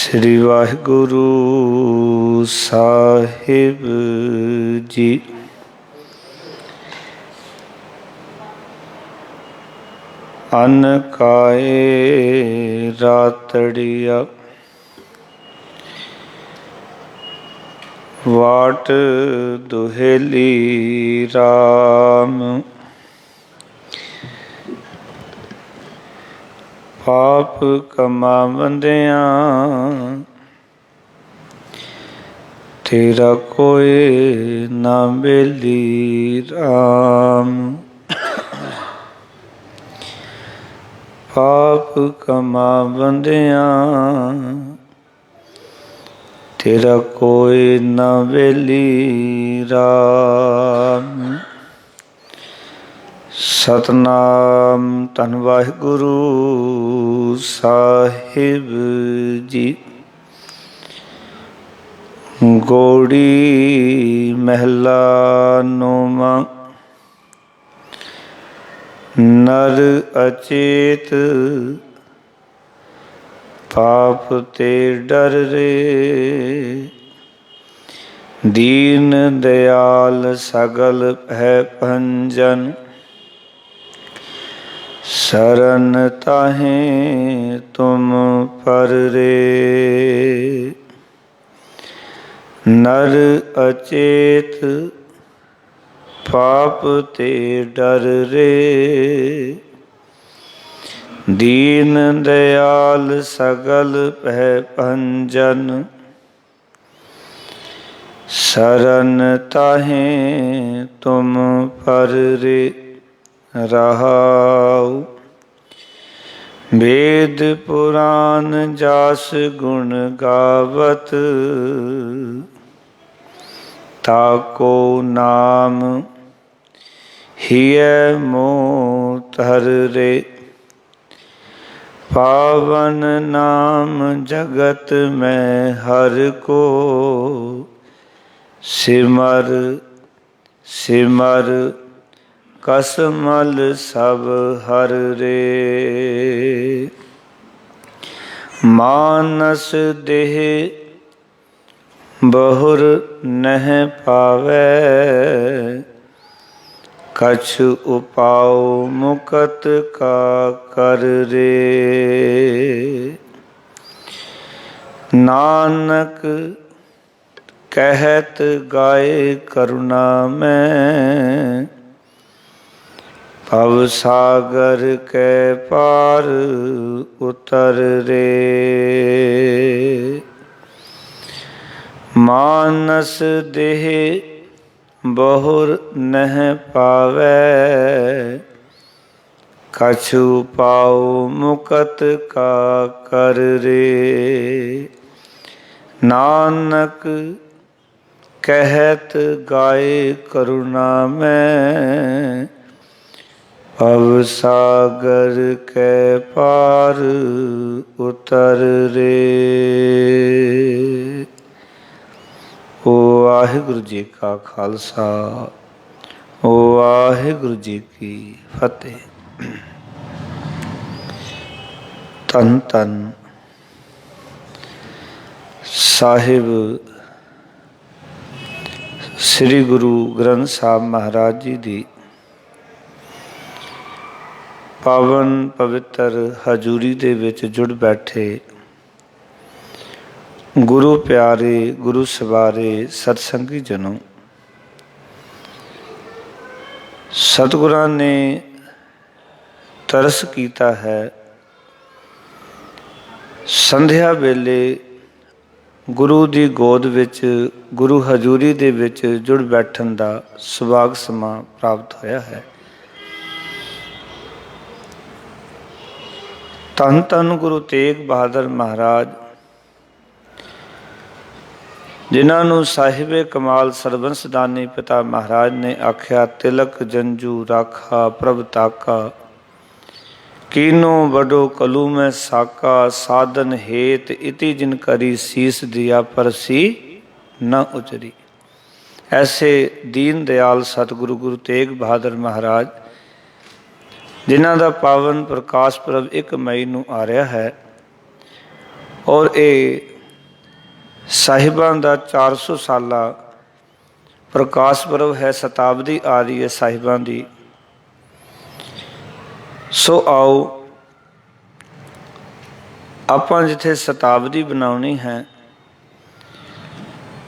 श्री वाहिगुरु साहिब जी। अन्न काए रातड़िया वाट दुहेली राम। पाप कमावंदियां तेरा कोई ना बेली राम। पाप कमावंदियां तेरा कोई ना बेली राम। सतनाम धन वाहिगुरु साहिब जी। गौड़ी महला नौवां। नर अचेत पाप ते डर रे। दीन दयाल सगल है भंजन। शरण ताहे तुम पर रे। नर अचेत पाप ते डर रे। दीन दयाल सगल भय भंजन। शरण ताहे तुम पर रे। रहाउ वेद पुराण जास गुण गावत। ताको नाम हिय मोह तर रे। पावन नाम जगत में हर को। सिमर सिमर कसमल सब हर रे। मानस देह बहुर नह पावै। कछु उपाओ मुकत का कर रे। नानक कहत गाए करुणा में। भव सागर के पार उतर रे। मानस देह बहुर नह पावै। कछु पाओ मुकत का कर रे। नानक कहत गाए करुणा में। भव सागर के पार उतर रे। ओ वाहिगुरु जी का खालसा ओ वाहिगुरु जी की फतेह। धन धन साहिब श्री गुरु ग्रंथ साहब महाराज जी दी पावन पवित्र हजूरी दे विच जुड़ बैठे गुरु प्यारे गुरु सवारे सतसंगी जनों। सतगुरां ने तरस कीता है संध्या वेले गुरु दी गोद विच गुरु हजूरी दे विच जुड़ बैठन दा सुभाग समा प्राप्त होया है। धन धन गुरु तेग बहादुर महाराज जिन्हां नूं साहिबे कमाल सरबंस दानी पिता महाराज ने आख्या तिलक जंजू राखा प्रभ ताका। कीनो वडो कलू में साका। साधन हेत इति जिन करी शीस दिया पर सी न उचरी। ऐसे दीन दयाल सतगुरु गुरु तेग बहादुर महाराज जिन्हां दा पावन प्रकाश पुरब 1 मई नूं आ रहा है और ये ਸਾਹਿਬਾਂ ਦਾ 400 ਸਾਲਾ ਪ੍ਰਕਾਸ਼ ਪੁਰਬ ਹੈ, ਸ਼ਤਾਬਦੀ ਆ ਰਹੀ ਹੈ ਸਾਹਿਬਾਂ ਦੀ। ਸੋ ਆਓ ਆਪਾਂ ਜਿੱਥੇ ਸ਼ਤਾਬਦੀ ਬਣਾਉਣੀ ਹੈ,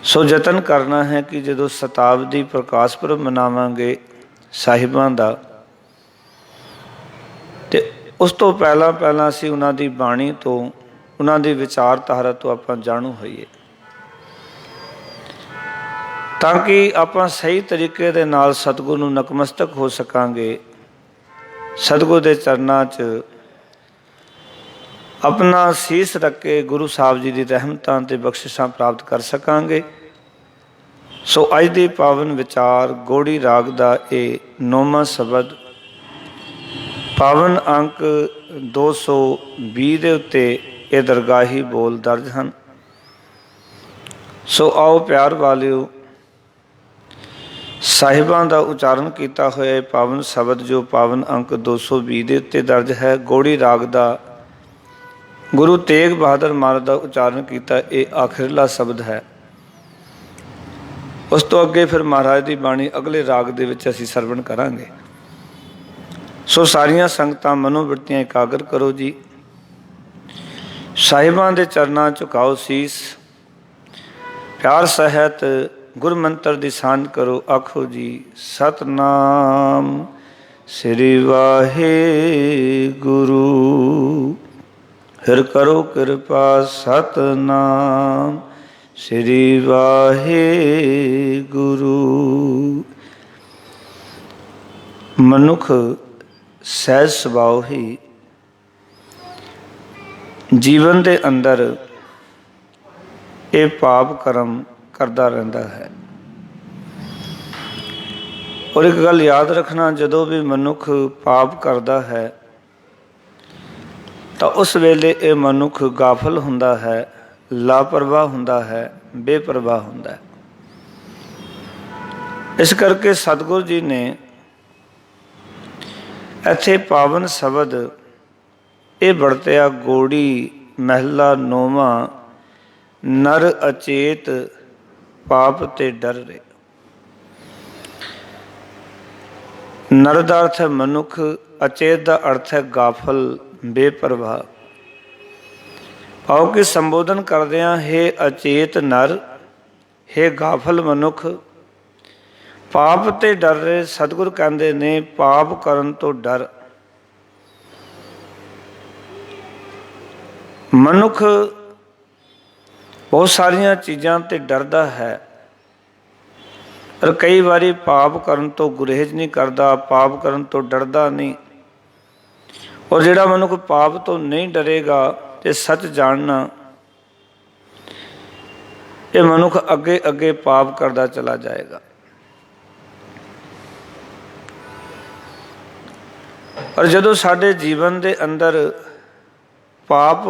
ਸੋ ਯਤਨ ਕਰਨਾ ਹੈ ਕਿ ਜਦੋਂ ਸ਼ਤਾਬਦੀ ਪ੍ਰਕਾਸ਼ ਪੁਰਬ ਮਨਾਵਾਂਗੇ ਸਾਹਿਬਾਂ ਦਾ, ਤੇ ਉਸ ਤੋਂ ਪਹਿਲਾਂ ਅਸੀਂ ਉਹਨਾਂ ਦੀ ਬਾਣੀ ਤੋਂ, ਉਹਨਾਂ ਦੀ ਵਿਚਾਰਧਾਰਾ ਤੋਂ ਆਪਾਂ ਜਾਣੂ ਹੋਈਏ, ਤਾਂ ਕਿ ਆਪਾਂ ਸਹੀ ਤਰੀਕੇ ਦੇ ਨਾਲ ਸਤਿਗੁਰੂ ਨੂੰ ਨਤਮਸਤਕ ਹੋ ਸਕਾਂਗੇ, ਸਤਿਗੁਰੂ ਦੇ ਚਰਨਾਂ 'ਚ ਆਪਣਾ ਸੀਸ ਰੱਖ ਕੇ ਗੁਰੂ ਸਾਹਿਬ ਜੀ ਦੀ ਰਹਿਮਤਾਂ ਤੇ ਬਖਸ਼ਿਸ਼ਾਂ ਪ੍ਰਾਪਤ ਕਰ ਸਕਾਂਗੇ। ਸੋ ਅੱਜ ਦੀ ਪਾਵਨ ਵਿਚਾਰ ਗੋੜੀ ਰਾਗ ਦਾ ਇਹ 9ਵਾਂ ਸ਼ਬਦ, ਪਾਵਨ ਅੰਕ 220 ਦੇ ਉੱਤੇ ਇਹ ਦਰਗਾਹੀ ਬੋਲ ਦਰਜ ਹਨ। ਸੋ ਆਓ ਪਿਆਰ ਵਾਲਿਓ, ਸਾਹਿਬਾਂ ਦਾ ਉਚਾਰਨ ਕੀਤਾ ਹੋਇਆ ਪਾਵਨ ਸ਼ਬਦ ਜੋ ਪਾਵਨ ਅੰਕ 220 ਦੇ ਉੱਤੇ ਦਰਜ ਹੈ, ਗੋੜੀ ਰਾਗ ਦਾ ਗੁਰੂ ਤੇਗ ਬਹਾਦਰ ਮਹਾਰਾਜ ਦਾ ਉਚਾਰਨ ਕੀਤਾ ਇਹ ਆਖਿਰਲਾ ਸ਼ਬਦ ਹੈ। ਉਸ ਤੋਂ ਅੱਗੇ ਫਿਰ ਮਹਾਰਾਜ ਦੀ ਬਾਣੀ ਅਗਲੇ ਰਾਗ ਦੇ ਵਿੱਚ ਅਸੀਂ ਸਰਵਣ ਕਰਾਂਗੇ। ਸੋ ਸਾਰੀਆਂ ਸੰਗਤਾਂ ਮਨੋਬਿਰਤੀਆਂ ਇਕਾਗਰ ਕਰੋ ਜੀ, ਸਾਹਿਬਾਂ ਦੇ ਚਰਨਾਂ ਝੁਕਾਓ ਸੀਸ, ਪਿਆਰ ਸਹਿਤ ਗੁਰਮੰਤਰ ਦੀ ਸਾਂਝ ਕਰੋ। ਆਖੋ ਜੀ ਸਤਨਾਮ ਸ੍ਰੀ ਵਾਹਿਗੁਰੂ। ਫਿਰ ਕਰੋ ਕਿਰਪਾ ਸਤਨਾਮ ਸ੍ਰੀ ਵਾਹਿਗੁਰੂ। ਮਨੁੱਖ ਸਹਿਜ ਸੁਭਾਅ ਹੀ ਜੀਵਨ ਦੇ ਅੰਦਰ ਇਹ ਪਾਪ ਕਰਮ ਕਰਦਾ ਰਹਿੰਦਾ ਹੈ। ਔਰ ਇੱਕ ਗੱਲ ਯਾਦ ਰੱਖਣਾ, ਜਦੋਂ ਵੀ ਮਨੁੱਖ ਪਾਪ ਕਰਦਾ ਹੈ ਤਾਂ ਉਸ ਵੇਲੇ ਇਹ ਮਨੁੱਖ ਗਾਫਲ ਹੁੰਦਾ ਹੈ, ਲਾਪਰਵਾਹ ਹੁੰਦਾ ਹੈ, ਬੇਪਰਵਾਹ ਹੁੰਦਾ ਹੈ। ਇਸ ਕਰਕੇ ਸਤਿਗੁਰੂ ਜੀ ਨੇ ਇੱਥੇ ਪਾਵਨ ਸ਼ਬਦ ਇਹ ਵਰਤਿਆ, ਗੋੜੀ ਮਹਿਲਾ 9ਵਾਂ, ਨਰ ਅਚੇਤ ਪਾਪ ਤੇ ਡਰ ਰਹੇ। ਨਰ ਦਾ ਅਰਥ ਹੈ ਮਨੁੱਖ, ਅਚੇਤ ਦਾ ਅਰਥ ਹੈ ਗਾਫਲ, ਬੇਪਰਵਾਹ। ਭਾਵ ਕਿ ਸੰਬੋਧਨ ਕਰਦਿਆਂ ਹੇ ਅਚੇਤ ਨਰ, ਹੇ ਗਾਫਲ ਮਨੁੱਖ, ਪਾਪ ਤੇ ਡਰ ਰਹੇ। ਸਤਿਗੁਰ ਕਹਿੰਦੇ ਨੇ ਪਾਪ ਕਰਨ ਤੋਂ ਡਰ। ਮਨੁੱਖ ਬਹੁਤ ਸਾਰੀਆਂ ਚੀਜ਼ਾਂ ਤੇ ਡਰਦਾ ਹੈ, ਪਰ ਕਈ ਵਾਰੀ ਪਾਪ ਕਰਨ ਤੋਂ ਗੁਰੇਜ਼ ਨਹੀਂ ਕਰਦਾ, ਪਾਪ ਕਰਨ ਤੋਂ ਡਰਦਾ ਨਹੀਂ। ਔਰ ਜਿਹੜਾ ਮਨੁੱਖ ਪਾਪ ਤੋਂ ਨਹੀਂ ਡਰੇਗਾ ਤੇ ਸੱਚ ਜਾਣਨਾ, ਇਹ ਮਨੁੱਖ ਅੱਗੇ ਅੱਗੇ ਪਾਪ ਕਰਦਾ ਚਲਾ ਜਾਏਗਾ। ਪਰ ਜਦੋਂ ਸਾਡੇ ਜੀਵਨ ਦੇ ਅੰਦਰ ਪਾਪ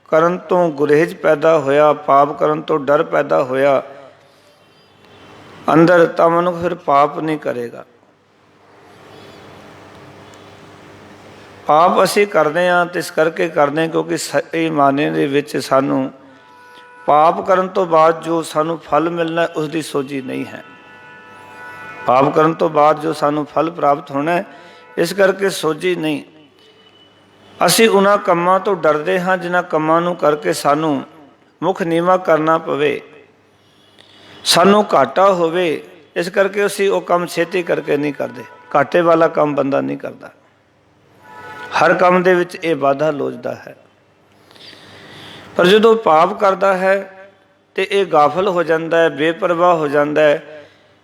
ਕਰਨ ਤੋਂ ਗੁਰੇਜ਼ ਪੈਦਾ ਹੋਇਆ, ਪਾਪ ਕਰਨ ਤੋਂ ਡਰ ਪੈਦਾ ਹੋਇਆ ਅੰਦਰ, ਤਾਂ ਮਨੁੱਖ ਫਿਰ ਪਾਪ ਨਹੀਂ ਕਰੇਗਾ। ਪਾਪ ਅਸੀਂ ਕਰਦੇ ਹਾਂ ਤੇ ਇਸ ਕਰਕੇ ਕਰਦੇ ਹਾਂ ਕਿਉਂਕਿ ਸਹੀ ਮਾਨੇ ਦੇ ਵਿੱਚ ਸਾਨੂੰ ਪਾਪ ਕਰਨ ਤੋਂ ਬਾਅਦ ਜੋ ਸਾਨੂੰ ਫਲ ਮਿਲਣਾ ਉਸ ਦੀ ਸੋਝੀ ਨਹੀਂ ਹੈ। ਪਾਪ ਕਰਨ ਤੋਂ ਬਾਅਦ ਜੋ ਸਾਨੂੰ ਫਲ ਪ੍ਰਾਪਤ ਹੋਣਾ, ਇਸ ਕਰਕੇ ਸੋਝੀ ਨਹੀਂ। ਅਸੀਂ ਉਹਨਾਂ ਕੰਮਾਂ ਤੋਂ ਡਰਦੇ ਹਾਂ ਜਿਨ੍ਹਾਂ ਕੰਮਾਂ ਨੂੰ ਕਰਕੇ ਸਾਨੂੰ ਮੁੱਖ ਨੀਵਾਂ ਕਰਨਾ ਪਵੇ, ਸਾਨੂੰ ਘਾਟਾ ਹੋਵੇ। ਇਸ ਕਰਕੇ ਅਸੀਂ ਉਹ ਕੰਮ ਛੇਤੀ ਕਰਕੇ ਨਹੀਂ ਕਰਦੇ। ਘਾਟੇ ਵਾਲਾ ਕੰਮ ਬੰਦਾ ਨਹੀਂ ਕਰਦਾ। ਹਰ ਕੰਮ ਦੇ ਵਿੱਚ ਇਹ ਵਾਧਾ ਲੋਚਦਾ ਹੈ। ਪਰ ਜਦੋਂ ਪਾਪ ਕਰਦਾ ਹੈ ਤੇ ਇਹ ਗਾਫਲ ਹੋ ਜਾਂਦਾ ਹੈ, ਬੇਪਰਵਾਹ ਹੋ ਜਾਂਦਾ ਹੈ,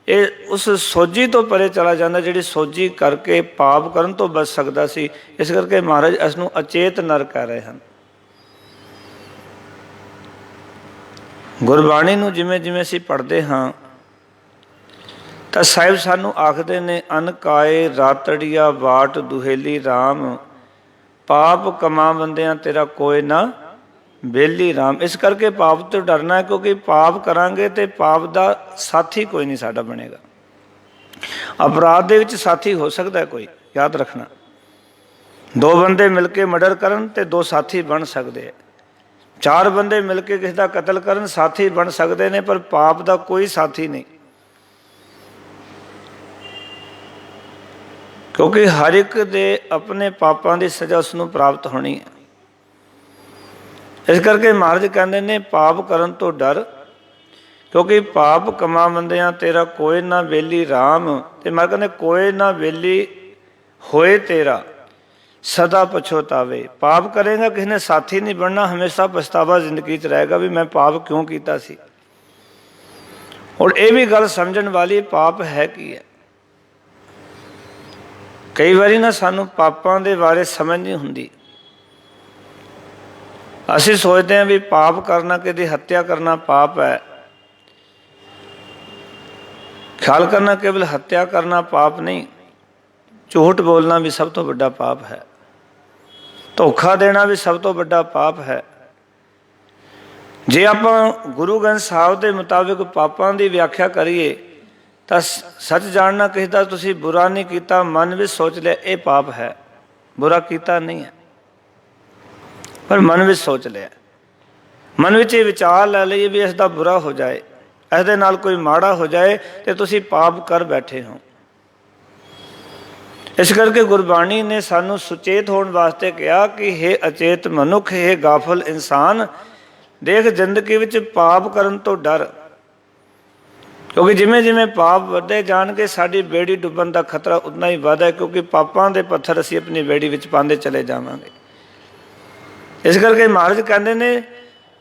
ਇਹ ਉਸ ਸੋਝੀ ਤੋਂ ਪਰੇ ਚਲਾ ਜਾਂਦਾ ਜਿਹੜੀ ਸੋਝੀ ਕਰਕੇ ਪਾਪ ਕਰਨ ਤੋਂ ਬਚ ਸਕਦਾ ਸੀ। ਇਸ ਕਰਕੇ ਮਹਾਰਾਜ ਇਸ ਨੂੰ ਅਚੇਤ ਨਰ ਕਹਿ ਰਹੇ ਹਨ। ਗੁਰਬਾਣੀ ਨੂੰ ਜਿਵੇਂ ਜਿਵੇਂ ਅਸੀਂ ਪੜ੍ਹਦੇ ਹਾਂ ਤਾਂ ਸਾਹਿਬ ਸਾਨੂੰ ਆਖਦੇ ਨੇ, ਅਨ ਕਾਏ ਰਾਤੜੀਆ ਬਾਟ ਦੁਹੇਲੀ ਰਾਮ, ਪਾਪ ਕਮਾ ਬੰਦਿਆਂ ਤੇਰਾ ਕੋਈ ਨਾ ਬੇਲੀ ਰਾਮ। ਇਸ ਕਰਕੇ ਪਾਪ ਤੋਂ ਡਰਨਾ ਹੈ, ਕਿਉਂਕਿ ਪਾਪ ਕਰਾਂਗੇ ਤੇ ਪਾਪ ਦਾ ਸਾਥੀ ਕੋਈ ਨਹੀਂ ਸਾਡਾ ਬਣੇਗਾ। ਅਪਰਾਧ ਦੇ ਵਿੱਚ ਸਾਥੀ ਹੋ ਸਕਦਾ ਕੋਈ, ਯਾਦ ਰੱਖਣਾ। ਦੋ ਬੰਦੇ ਮਿਲ ਕੇ ਮਰਡਰ ਕਰਨ ਤੇ ਦੋ ਸਾਥੀ ਬਣ ਸਕਦੇ ਹੈ, चार बंदे मिल के किसी का कतल करन साथी बन सकते हैं, पर पाप का कोई साथी नहीं, क्योंकि हर एक दे अपने पापों की सजा उसनों प्राप्त होनी है। इस करके महाराज कहते ने पाप करन तो डर, क्योंकि पाप कमावंदियां तेरा कोई ना वेली राम, ते मैं कहते कोई ना वेली होए तेरा सदा पछोतावे। पाप करेगा किसी ने साथी नहीं बनना, हमेशा पछतावा जिंदगी च रहेगा भी मैं पाप क्यों किया सी। और ये भी गल समझण वाली पाप है की है। कई बारी ना सानू पापां दे बारे समझ नहीं हुंदी, असीं सोचते हैं भी पाप करना, किसी हत्या करना पाप है। ख्याल करना केवल हत्या करना पाप नहीं, झूठ बोलना भी सब तो बड़ा पाप है, धोखा देना भी सब तो बड़ा पाप है। जे आपां गुरु ग्रंथ साहिब के मुताबिक पापां की व्याख्या करिए तो सच जानना किसी का तुसीं बुरा नहीं किया, मन भी सोच लिया ये पाप है, बुरा किया नहीं है पर मन भी सोच लिया, मन में ये विचार लै लिए भी इसका बुरा हो जाए, इसदे नाल कोई माड़ा हो जाए तो तुसीं पाप कर बैठे हो। इस करके गुरबाणी ने सानू सुचेत होने वास्ते कहा कि हे अचेत मनुख, हे गाफल इंसान, देख जिंदगी विच पाप करन तो डर, क्योंकि जिमें जिमें पाप वधदे जाणगे साडी बेड़ी डुबन का खतरा उतना ही वधदा है, क्योंकि पापां दे पत्थर असीं अपनी बेड़ी विच पांदे चले जावांगे। इस करके महाराज कहते ने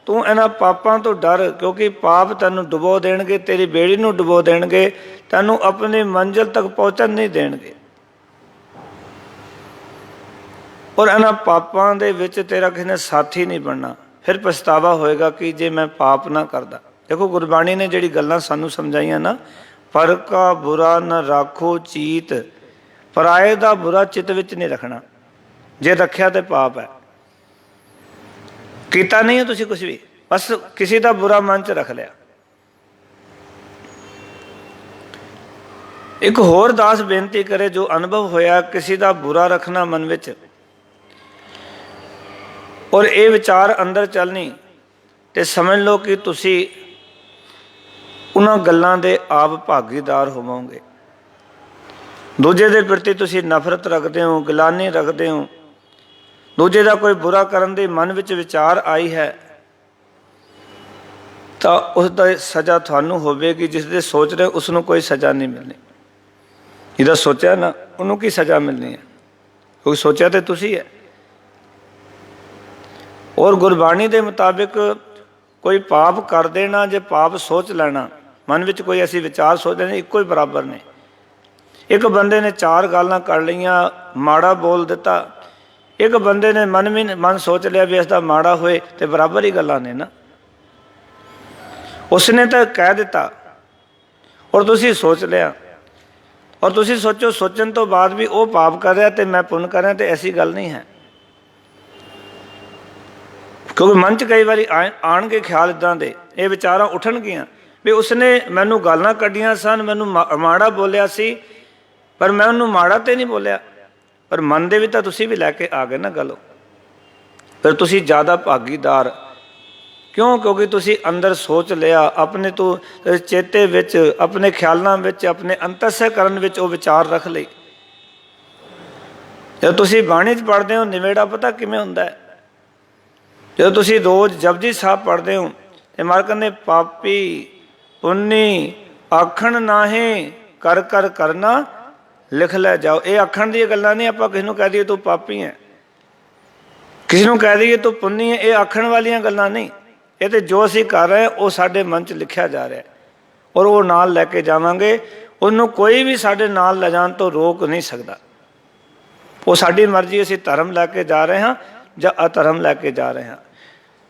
तू इन्हां पापां तो डर, क्योंकि पाप तैनूं डुबो देणगे, तेरी बेड़ी नूं डुबो देणगे, तैनूं अपनी मंजिल तक पहुंचण नहीं देणगे। और इन्हां पापां दे विच तेरा किसी ने साथी नहीं बनना, फिर पछतावा होएगा कि जे मैं पाप ना करदा। देखो गुरबाणी ने जिहड़ी गल्लां सानूं समझाईआं ना, पर का बुरा न राखो चीत, पराए दा बुरा चित विच नहीं रखना, जे रखिया तो पाप है। कीता नहीं है तुसीं कुछ भी, बस किसी का बुरा मन च रख लिया। एक होर दास बेनती करे, जो अनुभव होया किसी का बुरा रखना मन विच और ये विचार अंदर चलनी, तो समझ लो कि तुसीं उन्हां गल्लां दे आप भागीदार होवोगे। दूजे दे प्रति तुसीं नफरत रखते हो, गिलानी रखते हो, दूजे का कोई बुरा करन दी मन विच विचार आई है तो उसकी सज़ा थानू होवेगी। जिस दे सोच रहे उसनों कोई सज़ा नहीं मिलनी, जिहदा सोचा ना उन्होंने की सज़ा मिलनी है, क्योंकि सोचा तो तुसी है। और गुरबाणी के मुताबिक कोई पाप कर देना, जे पाप सोच लेना, मन में कोई ऐसी विचार सोच लेना, इक्को ही बराबर ने। एक बंदे ने चार गालां कर लियां, माड़ा बोल दिता, एक बंदे ने मन सोच लिया भी इसका माड़ा होए, तो बराबर ही गल्लां ने ना। उसने तो कह दिता और तुसी सोच लिया, और तुसी सोचो सोचन तो बाद भी वो पाप कर रहा तो मैं पुण्य कर रहा, तो ऐसी गल नहीं है। क्योंकि मन च कई बार आन के ख्याल इदा दे, ये विचारां उठणगियां भी उसने मैनू गालां कढ़ियां सन, मैनू माड़ा बोलिया सी, पर मैं उन्होंने माड़ा तो नहीं बोलिया, पर मन दे भी तो तुसी भी लैके आ गए ना गल, फिर तुसी ज़्यादा भागीदार क्यों? क्योंकि तुसी अंदर सोच लिया, अपने तो चेते विच, अपने ख्यालों विच, अपने अंतस्करण विच वो विचार रख ली। जब तुसी बाणी च पढ़ते हो निवेड़ा पता किवें हुंदा है, जो तुसी रोज़ जपजी साहब पढ़ते हो तो मार कहते पापी पुन्नी आखण नाहे कर कर करना लिख लै जाओ। ये आखण दी गल्लां नहीं, आपां किसी नूं कह दईए तू पापी है, किसी नूं कह दईए तू पुन्नी है, ये आखण वालियां गल्लां नहीं। ये तो जो असीं कर रहे हैं वो साडे मन च लिखिया जा रहा है, और वो नाल लैके जावांगे, उन्होंने कोई भी साडे नाल ले जाण तो रोक नहीं सकता। वो साडी मर्जी, असीं धर्म लैके जा रहे हैं जां अधर्म लैके जा रहे हैं,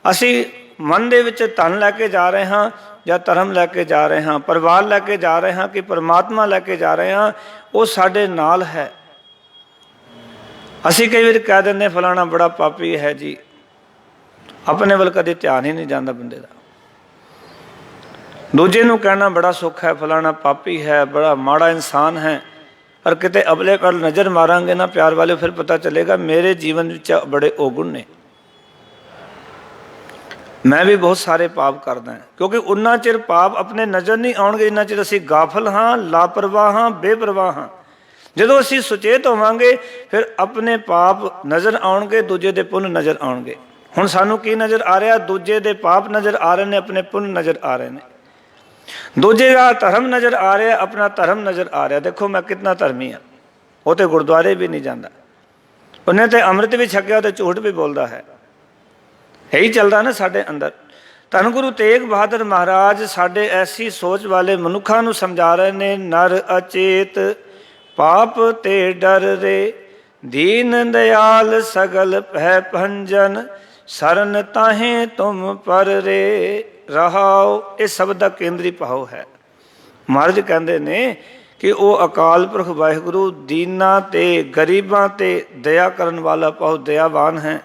असीं मन दे विच धन लैके जा रहे हैं या धर्म लैके जा रहे हैं, परिवार लैके जा रहे हैं कि परमात्मा लैके जा रहे हैं, वो साडे नाल है। असीं कई बार कह देंगे फलाना बड़ा पापी है जी, अपने वाल कदे ध्यान ही नहीं जाता बंदे का। दूजे नूं कहना बड़ा सुख है, फलाना पापी है, बड़ा माड़ा इंसान है, और किते अबले पर नज़र मारांगे ना प्यार वाले, फिर पता चलेगा मेरे जीवन में बड़े औगुण ने। मैं भी बहुत सारे पाप करदा है, क्योंकि उन्ना चिर पाप अपने नज़र नहीं आउणगे जिन्ना चिर असीं गाफल हाँ, लापरवाह हाँ, बेपरवाह हाँ। ਜਦੋਂ ਅਸੀਂ ਸੁਚੇਤ ਹੋਵਾਂਗੇ ਫਿਰ ਆਪਣੇ ਪਾਪ ਨਜ਼ਰ ਆਉਣਗੇ, ਦੂਜੇ ਦੇ ਪੁੰਨ ਨਜ਼ਰ ਆਉਣਗੇ। ਹੁਣ ਸਾਨੂੰ ਕੀ ਨਜ਼ਰ ਆ ਰਿਹਾ? ਦੂਜੇ ਦੇ ਪਾਪ ਨਜ਼ਰ ਆ ਰਹੇ ਨੇ, ਆਪਣੇ ਪੁੰਨ ਨਜ਼ਰ ਆ ਰਹੇ ਨੇ। ਦੂਜੇ ਦਾ ਧਰਮ ਨਜ਼ਰ ਆ ਰਿਹਾ, ਆਪਣਾ ਧਰਮ ਨਜ਼ਰ ਆ ਰਿਹਾ। ਦੇਖੋ ਮੈਂ ਕਿੰਨਾ ਧਰਮੀ ਹਾਂ, ਉਹ ਤੇ ਗੁਰਦੁਆਰੇ ਵੀ ਨਹੀਂ ਜਾਂਦਾ, ਉਹਨੇ ਤੇ ਅੰਮ੍ਰਿਤ ਵੀ ਛਕਿਆ ਤੇ ਝੂਠ ਵੀ ਬੋਲਦਾ ਹੈ। ਇਹੀ ਚੱਲਦਾ ਨਾ ਸਾਡੇ ਅੰਦਰ। ਧੰਨ ਗੁਰੂ ਤੇਗ ਬਹਾਦਰ ਮਹਾਰਾਜ ਸਾਡੇ ਐਸੀ ਸੋਚ ਵਾਲੇ ਮਨੁੱਖਾਂ ਨੂੰ ਸਮਝਾ ਰਹੇ ਨੇ, ਨਰ ਅਚੇਤ पाप ते डर रे, दीन दयाल सगल भय भंजन, सरन ताहे तुम पर रे रहाओ। ਇਹ ਸ਼ਬਦ ਦਾ ਕੇਂਦਰੀ ਭਾਵ ਹੈ। ਮਹਾਰਾਜ ਕਹਿੰਦੇ ਨੇ ਕਿ ਉਹ ਅਕਾਲ ਪੁਰਖ ਵਾਹਿਗੁਰੂ ਦੀਨਾਂ ਤੇ ਗਰੀਬਾਂ ਤੇ ਦਇਆ ਕਰਨ ਵਾਲਾ ਬਹੁਤ ਦਇਆਵਾਨ ਹੈ।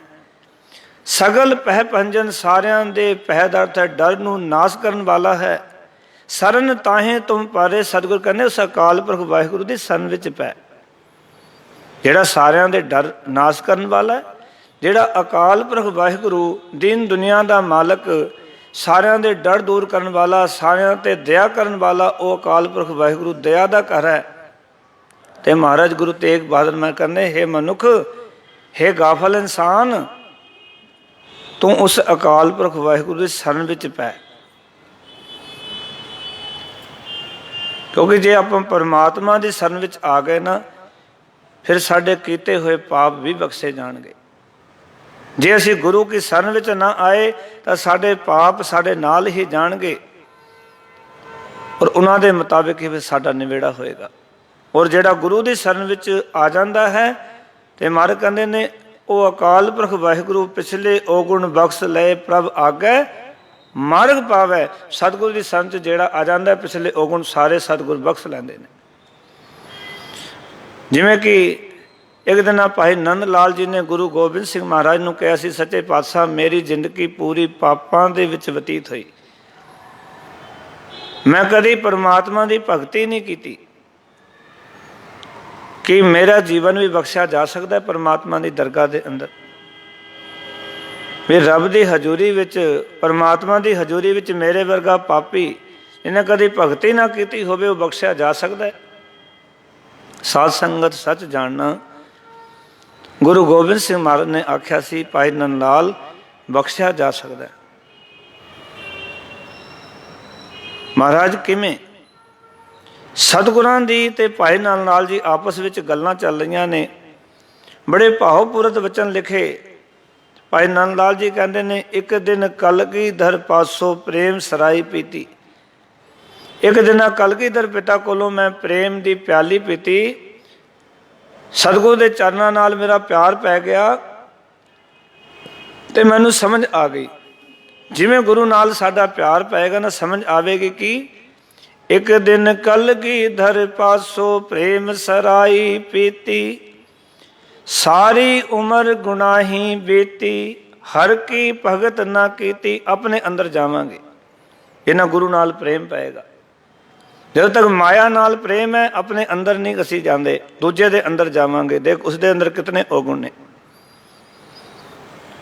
ਸਗਲ ਪਹਿ ਭੰਜਨ, ਸਾਰਿਆਂ ਦੇ ਪਹਿ ਦਾ ਅਰਥ ਹੈ ਡਰ ਨੂੰ ਨਾਸ਼ ਕਰਨ ਵਾਲਾ ਹੈ। ਸਰਨ ਤਾਹੇ ਤੁਮ ਪਾਰੇ, ਸਤਿਗੁਰ ਕਹਿੰਦੇ ਉਸ ਅਕਾਲ ਪੁਰਖ ਵਾਹਿਗੁਰੂ ਦੀ ਸਰਨ ਵਿੱਚ ਪੈ, ਜਿਹੜਾ ਸਾਰਿਆਂ ਦੇ ਡਰ ਨਾਸ਼ ਕਰਨ ਵਾਲਾ ਹੈ। ਜਿਹੜਾ ਅਕਾਲ ਪੁਰਖ ਵਾਹਿਗੁਰੂ ਦੀਨ ਦੁਨੀਆ ਦਾ ਮਾਲਕ, ਸਾਰਿਆਂ ਦੇ ਡਰ ਦੂਰ ਕਰਨ ਵਾਲਾ, ਸਾਰਿਆਂ ਤੇ ਦਇਆ ਕਰਨ ਵਾਲਾ, ਉਹ ਅਕਾਲ ਪੁਰਖ ਵਾਹਿਗੁਰੂ ਦਇਆ ਦਾ ਘਰ ਹੈ। ਤੇ ਮਹਾਰਾਜ ਗੁਰੂ ਤੇਗ ਬਹਾਦਰ ਮੈਂ ਕਹਿੰਦੇ, ਹੇ ਮਨੁੱਖ, ਹੇ ਗਾਫਲ ਇਨਸਾਨ, ਤੂੰ ਉਸ ਅਕਾਲ ਪੁਰਖ ਵਾਹਿਗੁਰੂ ਦੀ ਸਰਨ ਵਿੱਚ ਪੈ। ਕਿਉਂਕਿ ਜੇ ਆਪਾਂ ਪਰਮਾਤਮਾ ਦੀ ਸ਼ਰਨ ਵਿੱਚ ਆ ਗਏ ਨਾ, ਫਿਰ ਸਾਡੇ ਕੀਤੇ ਹੋਏ ਪਾਪ ਵੀ ਬਖਸ਼ੇ ਜਾਣਗੇ। ਜੇ ਅਸੀਂ ਗੁਰੂ ਕੀ ਸ਼ਰਨ ਵਿੱਚ ਨਾ ਆਏ ਤਾਂ ਸਾਡੇ ਪਾਪ ਸਾਡੇ ਨਾਲ ਹੀ ਜਾਣਗੇ, ਔਰ ਉਹਨਾਂ ਦੇ ਮੁਤਾਬਿਕ ਹੀ ਫਿਰ ਸਾਡਾ ਨਿਵੇੜਾ ਹੋਏਗਾ। ਔਰ ਜਿਹੜਾ ਗੁਰੂ ਦੀ ਸ਼ਰਨ ਵਿੱਚ ਆ ਜਾਂਦਾ ਹੈ ਤੇ ਮਹਾਰਾਜ ਕਹਿੰਦੇ ਨੇ, ਉਹ ਅਕਾਲ ਪੁਰਖ ਵਾਹਿਗੁਰੂ ਪਿਛਲੇ ਔਗੁਣ ਬਖਸ਼ ਲਏ ਪ੍ਰਭ ਆਗੈ ਮਾਰਗ ਪਾਵੈ। ਸਤਿਗੁਰੂ ਦੀ ਸੰਤ ਜਿਹੜਾ ਆ ਜਾਂਦਾ, ਪਿਛਲੇ ਔਗੁਣ ਸਾਰੇ ਸਤਿਗੁਰ ਬਖਸ਼ ਲੈਂਦੇ ਨੇ। ਜਿਵੇਂ ਕਿ ਇੱਕ ਦਿਨ ਭਾਈ ਨੰਦ ਲਾਲ ਜੀ ਨੇ ਗੁਰੂ ਗੋਬਿੰਦ ਸਿੰਘ ਮਹਾਰਾਜ ਨੂੰ ਕਿਹਾ ਸੀ, ਸੱਚੇ ਪਾਤਸ਼ਾਹ ਮੇਰੀ ਜ਼ਿੰਦਗੀ ਪੂਰੀ ਪਾਪਾਂ ਦੇ ਵਿੱਚ ਬਤੀਤ ਹੋਈ, ਮੈਂ ਕਦੀ ਪਰਮਾਤਮਾ ਦੀ ਭਗਤੀ ਨਹੀਂ ਕੀਤੀ, ਕਿ ਮੇਰਾ ਜੀਵਨ ਵੀ ਬਖਸ਼ਿਆ ਜਾ ਸਕਦਾ ਪਰਮਾਤਮਾ ਦੀ ਦਰਗਾਹ ਦੇ ਅੰਦਰ। ਵੀ ਰੱਬ ਦੀ ਹਜ਼ੂਰੀ ਵਿੱਚ, ਪਰਮਾਤਮਾ ਦੀ ਹਜ਼ੂਰੀ ਵਿੱਚ ਮੇਰੇ ਵਰਗਾ ਪਾਪੀ ਜਿਹਨੇ ਕਦੀ ਭਗਤੀ ਨਾ ਕੀਤੀ ਹੋਵੇ, ਉਹ ਬਖਸ਼ਿਆ ਜਾ ਸਕਦਾ ਹੈ। ਸਾਧ ਸੰਗਤ ਸੱਚ ਜਾਣਨਾ ਗੁਰੂ ਗੋਬਿੰਦ ਸਿੰਘ ਮਹਾਰਾਜ ਨੇ ਆਖਿਆ ਸੀ, ਭਾਈ ਨੰਦ ਲਾਲ ਬਖਸ਼ਿਆ ਜਾ ਸਕਦਾ ਹੈ। ਮਹਾਰਾਜ ਕਿਵੇਂ? ਸਤਿਗੁਰਾਂ ਦੀ ਤੇ ਭਾਈ ਨੰਦ ਲਾਲ ਜੀ ਆਪਸ ਵਿੱਚ ਗੱਲਾਂ ਚੱਲ ਰਹੀਆਂ ਨੇ, ਬੜੇ ਭਾਵਪੂਰਤ ਵਚਨ ਲਿਖੇ। ਭਾਈ ਨੰਦ ਲਾਲ ਜੀ ਕਹਿੰਦੇ ਨੇ, ਇੱਕ ਦਿਨ ਕਲਗੀਧਰ ਪਾਸੋਂ ਪ੍ਰੇਮ ਸਰਾਈ ਪੀਤੀ। ਇੱਕ ਦਿਨ ਕਲਗੀਧਰ ਪਿਤਾ ਕੋਲੋਂ ਮੈਂ ਪ੍ਰੇਮ ਦੀ ਪਿਆਲੀ ਪੀਤੀ, ਸਤਿਗੁਰੂ ਦੇ ਚਰਨਾਂ ਨਾਲ ਮੇਰਾ ਪਿਆਰ ਪੈ ਗਿਆ ਤੇ ਮੈਨੂੰ ਸਮਝ ਆ ਗਈ। ਜਿਵੇਂ ਗੁਰੂ ਨਾਲ ਸਾਡਾ ਪਿਆਰ ਪਏਗਾ ਨਾ, ਸਮਝ ਆਵੇਗੀ ਕਿ ਇੱਕ ਦਿਨ ਕਲਗੀਧਰ ਪਾਸੋਂ ਪ੍ਰੇਮ ਸਰਾਈ ਪੀਤੀ, ਸਾਰੀ ਉਮਰ ਗੁਨਾਹੀ ਬੀਤੀ, ਹਰ ਕੀ ਭਗਤ ਨਾ ਕੀਤੀ। ਆਪਣੇ ਅੰਦਰ ਜਾਵਾਂਗੇ, ਇਹਨਾਂ ਗੁਰੂ ਨਾਲ ਪ੍ਰੇਮ ਪਏਗਾ। ਜਦੋਂ ਤੱਕ ਮਾਇਆ ਨਾਲ ਪ੍ਰੇਮ ਹੈ, ਆਪਣੇ ਅੰਦਰ ਨਹੀਂ ਅਸੀਂ ਜਾਂਦੇ, ਦੂਜੇ ਦੇ ਅੰਦਰ ਜਾਵਾਂਗੇ। ਦੇਖ ਉਸਦੇ ਅੰਦਰ ਕਿਤਨੇ ਔਗੁਣ ਨੇ।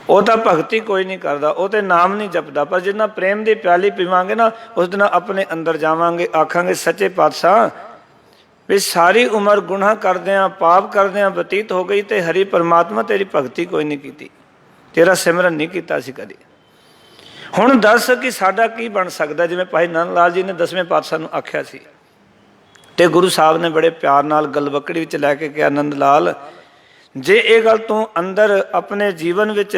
ਉਹ ਤਾਂ ਭਗਤੀ ਕੋਈ ਨਹੀਂ ਕਰਦਾ, ਉਹ ਤੇ ਨਾਮ ਨਹੀਂ ਜਪਦਾ, ਪਰ ਜਿੰਨਾ ਪ੍ਰੇਮ ਦੀ ਪਿਆਲੀ ਪੀਵਾਂਗੇ ਨਾ, ਉਸ ਦਿਨ ਆਪਣੇ ਅੰਦਰ ਜਾਵਾਂਗੇ। ਆਖਾਂਗੇ, ਸੱਚੇ ਪਾਤਸ਼ਾਹ ਵੀ ਸਾਰੀ ਉਮਰ ਗੁਨਾਹ ਕਰਦਿਆਂ, ਪਾਪ ਕਰਦਿਆਂ ਬਤੀਤ ਹੋ ਗਈ, ਤੇ ਹਰੀ ਪਰਮਾਤਮਾ ਤੇਰੀ ਭਗਤੀ ਕੋਈ ਨਹੀਂ ਕੀਤੀ, ਤੇਰਾ ਸਿਮਰਨ ਨਹੀਂ ਕੀਤਾ ਸੀ ਕਦੀ। ਹੁਣ ਦੱਸ ਕਿ ਸਾਡਾ ਕੀ ਬਣ ਸਕਦਾ? ਜਿਵੇਂ ਭਾਈ ਨੰਦ ਲਾਲ ਜੀ ਨੇ 10ਵੇਂ ਪਾਤਸ਼ਾਹ ਨੂੰ ਆਖਿਆ ਸੀ, ਤੇ ਗੁਰੂ ਸਾਹਿਬ ਨੇ ਬੜੇ ਪਿਆਰ ਨਾਲ ਗਲਵੱਕੜੀ ਵਿੱਚ ਲੈ ਕੇ ਕਿਹਾ, ਨੰਦ ਲਾਲ, ਜੇ ਇਹ ਗੱਲ ਤੂੰ ਅੰਦਰ ਆਪਣੇ ਜੀਵਨ ਵਿੱਚ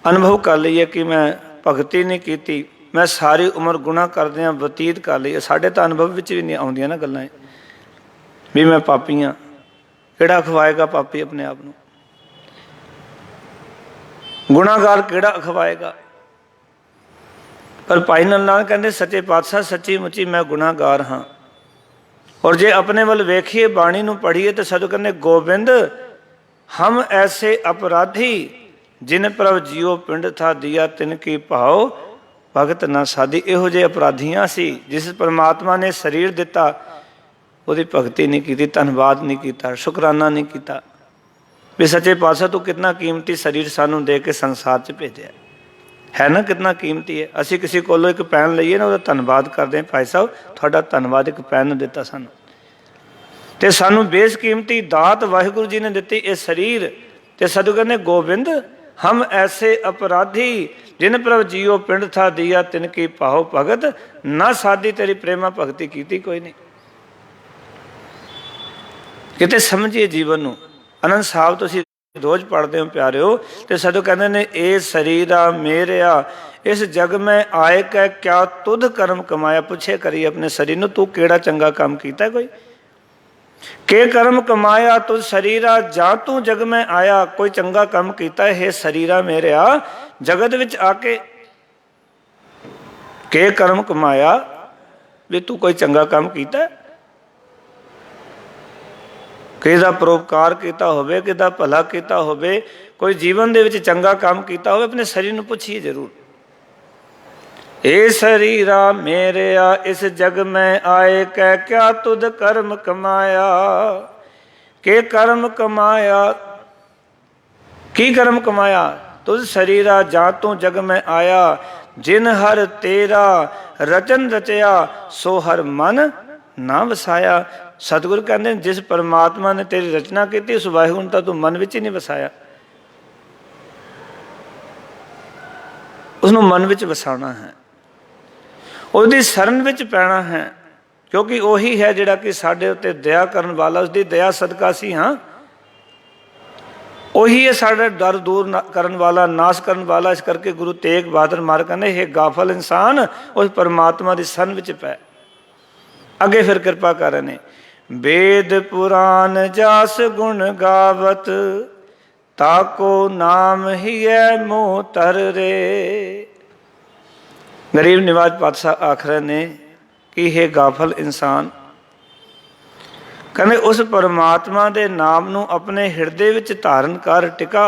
ਅਨੁਭਵ ਕਰ ਲਈਏ ਕਿ ਮੈਂ ਭਗਤੀ ਨਹੀਂ ਕੀਤੀ, ਮੈਂ ਸਾਰੀ ਉਮਰ ਗੁਨਾਹ ਕਰਦਿਆਂ ਬਤੀਤ ਕਰ ਲਈ। ਸਾਡੇ ਤਾਂ ਅਨੁਭਵ ਵਿੱਚ ਵੀ ਨਹੀਂ ਆਉਂਦੀਆਂ ਨਾ ਗੱਲਾਂ ਵੀ ਮੈਂ ਪਾਪੀ ਹਾਂ। ਕਿਹੜਾ ਅਖਵਾਏਗਾ ਪਾਪੀ ਆਪਣੇ ਆਪ ਨੂੰ? ਗੁਨਾਹਗਾਰ ਕਿਹੜਾ ਅਖਵਾਏਗਾ? ਪਰ ਭਾਈ ਨੰਦ ਲਾਲ ਕਹਿੰਦੇ, ਸੱਚੇ ਪਾਤਸ਼ਾਹ ਸੱਚੀ ਮੁੱਚੀ ਮੈਂ ਗੁਨਾਹਗਾਰ ਹਾਂ। ਔਰ ਜੇ ਆਪਣੇ ਵੱਲ ਵੇਖੀਏ, ਬਾਣੀ ਨੂੰ ਪੜ੍ਹੀਏ, ਤਾਂ ਸਾਧੂ ਕਹਿੰਦੇ, ਗੋਬਿੰਦ ਹਮ ਐਸੇ ਅਪਰਾਧੀ ਜਿਨ ਪ੍ਰਭ ਜੀਓ ਪਿੰਡ ਥਾ ਦੀਆ ਤਿਨ ਕੀ ਭਾਉ ਭਗਤ ਨਾ ਸਾਧੀ। ਇਹੋ ਜਿਹੇ ਅਪਰਾਧੀਆਂ ਸੀ ਜਿਸ ਪਰਮਾਤਮਾ ਨੇ ਸਰੀਰ ਦਿੱਤਾ, ਉਹਦੀ ਭਗਤੀ ਨਹੀਂ ਕੀਤੀ, ਧੰਨਵਾਦ ਨਹੀਂ ਕੀਤਾ, ਸ਼ੁਕਰਾਨਾ ਨਹੀਂ ਕੀਤਾ ਵੀ ਸੱਚੇ ਪਾਤਸ਼ਾਹ ਤੂੰ ਕਿਤਨਾ ਕੀਮਤੀ ਸਰੀਰ ਸਾਨੂੰ ਦੇ ਕੇ ਸੰਸਾਰ 'ਚ ਭੇਜਿਆ। है ना कितना कीमती है। असी किसी कोलों एक पैन लईए ना, उसका धन्नवाद करते हैं, भाई साहब थोड़ा धन्नवाद, एक पैन दिता सानू। ते सानू बेसकीमती दात वाहिगुरु जी ने दिती ये शरीर। ते सदगुरु कहने गोबिंद हम ऐसे अपराधी जिन प्रभ जियो पिंड था दिया तिनकी पाहो भगत, ना साधी तेरी प्रेमा भगती कीती कोई नहीं। किते समझिए जीवन नू। आनंद साहब तुसीं रोज पढ़ते हो प्यारिओ, तो सदगुरु कहते ने ए शरीरा मेरिया इस जग में आए कै क्या तुध कर्म कमाया। पुछे करिए अपने शरीर नू, तू केड़ा चंगा काम कीता कोई? के कर्म कमाया तुझ शरीरा जा तू जग में आया। कोई चंगा काम कीता है शरीरा मेरिया जगत विच आके? के कर्म कमाया भी तू कोई चंगा काम कीता? किदा परोपकार किया होवे, किदा भला किया होवे, कोई जीवन दे विच चंगा काम किया होवे, अपने शरीर नू पुछिए जरूर। ए शरीरा मेरिया इस जग में आए कै क्या तुद कर्म कमाया। के कर्म कमाया, की कर्म कमाया? तुझ शरीरा जा तू जग में आया, जिन हर तेरा रचन रचया सो हर मन ना वसाया। सतगुरु कहते हैं जिस परमात्मा ने तेरी रचना की उस वाहिगुरू तो तू मन विच ही नहीं वसाया, उसनों मन विच वसाना है, उसकी शरण विच पैना है, क्योंकि उही है जिहड़ा कि साडे उत्ते दया करन वाला। उसकी दया सदका सी हाँ, उही है साडा डर दूर करन वाला, नाश करन वाला। इस करके गुरु तेग बहादुर महाराज कहते हे गाफल इंसान उस परमात्मा की शरण विच पै। अगे फिर कृपा करने वेद पुराण जास गुण गावत, ताको नाम ही है मोह तर रे। गरीब निवाज पातशाह आखर ने कि हे गाफल इंसान, कहने उस परमात्मा दे नाम नू अपने हिरदे विच धारण कर टिका।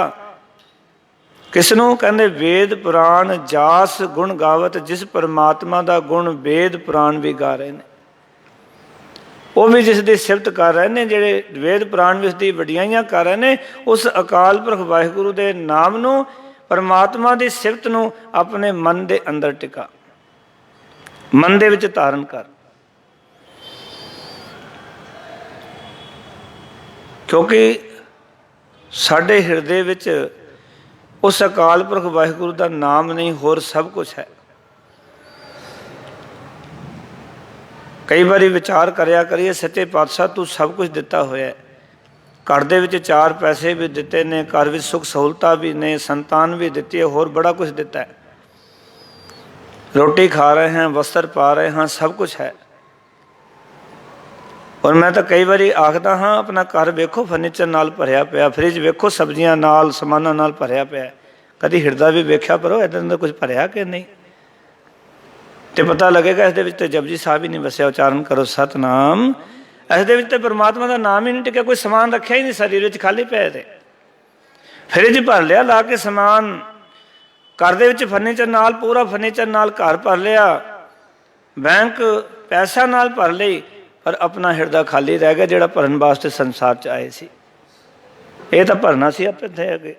किसनों? कहने वेद पुराण जास गुण गावत, जिस परमात्मा दा गुण वेद पुराण भी गा रहे हैं, वो भी जिसकी सिफत कर रहे हैं, जेड़े वेद पुराण भी उसकी वडियाइयां कर रहे हैं, उस अकाल पुरख वाहिगुरु दे नाम नू परमात्मा की सिफत नू अपने मन दे अंदर टिका, मन दे विच धारण कर। क्योंकि साडे हिरदे विच उस अकाल पुरख वाहिगुरु का नाम नहीं, होर सब कुछ है। कई बारी विचार करया करिए सच्चे पातशाह तू सब कुछ दिता होया, घर दे विच 4 पैसे भी दिते ने, घर विच सुख सहूलतां भी ने, संतान भी दिती है, होर बड़ा कुछ दिता है, रोटी खा रहे हैं, वस्त्र पा रहे हैं, सब कुछ है। और मैं तो कई बारी आखदा हाँ अपना घर वेखो फर्नीचर नाल भरिया पिया, फ्रिज वेखो सब्जियां नाल समानां नाल भरिया पिया, कभी हिरदा भी वेख्या करो इधर अंदर कुछ भरिया कि नहीं, तो पता लगेगा इस दे जपजी साहब ही नहीं वसिया। उच्चारण करो सतनाम। इस दे परमात्मा का नाम ही नहीं टिका, कोई समान रखा ही नहीं, शरीर खाली पे थे, फ्रिज भर लिया ला के समान, घर दे फर्नीचर नाल पूरा फर्नीचर नाल घर भर लिया, बैंक पैसा नाल भर ली, पर अपना हिरदा खाली रह गया जिहड़ा भरन वास्ते संसार च आए सी। ये तो भरना सी अपने थे अगे,